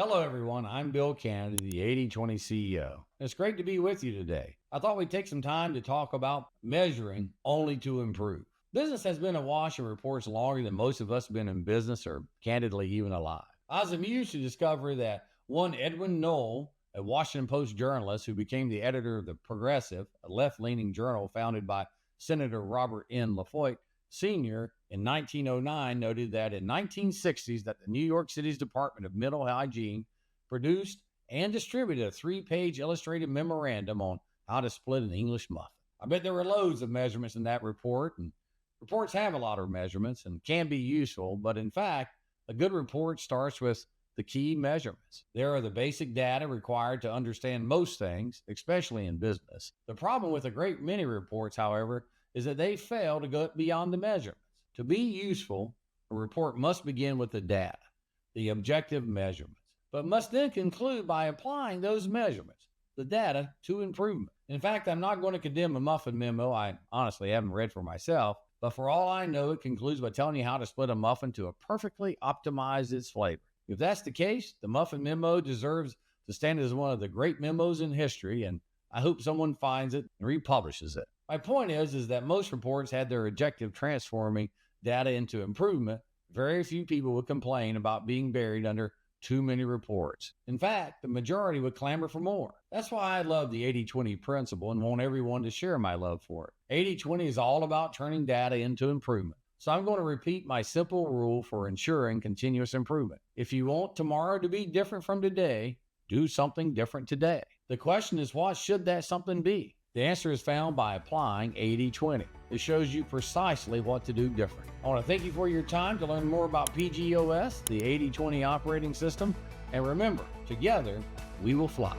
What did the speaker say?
Hello, everyone. I'm Bill Kennedy, the 80/20 CEO. It's great to be with you today. I thought we'd take some time to talk about measuring only to improve. Business has been awash in reports longer than most of us have been in business or candidly even alive. I was amused to discover that one Edwin Knoll, a Washington Post journalist who became the editor of The Progressive, a left-leaning journal founded by Senator Robert N. Lafoit Sr. in 1909, noted that in 1960s that the New York City's Department of Mental Hygiene produced and distributed a 3-page illustrated memorandum on how to split an English muffin. I bet there were loads of measurements in that report, and reports have a lot of measurements and can be useful, but in fact, a good report starts with the key measurements. There are the basic data required to understand most things, especially in business. The problem with a great many reports, however, is that they fail to go beyond the measurements. To be useful, a report must begin with the data, the objective measurements, but must then conclude by applying those measurements, the data, to improvement. In fact, I'm not going to condemn a muffin memo I honestly haven't read for myself, but for all I know, it concludes by telling you how to split a muffin to perfectly optimize its flavor. If that's the case, the muffin memo deserves to stand as one of the great memos in history, and I hope someone finds it and republishes it. My point is that most reports had their objective transforming data into improvement. Very few people would complain about being buried under too many reports. In fact, the majority would clamor for more. That's why I love the 80/20 principle and want everyone to share my love for it. 80/20 is all about turning data into improvement. So I'm going to repeat my simple rule for ensuring continuous improvement. If you want tomorrow to be different from today, do something different today. The question is, what should that something be? The answer is found by applying 80/20. It shows you precisely what to do different. I want to thank you for your time to learn more about PGOS, the 80/20 operating system. And remember, together, we will fly.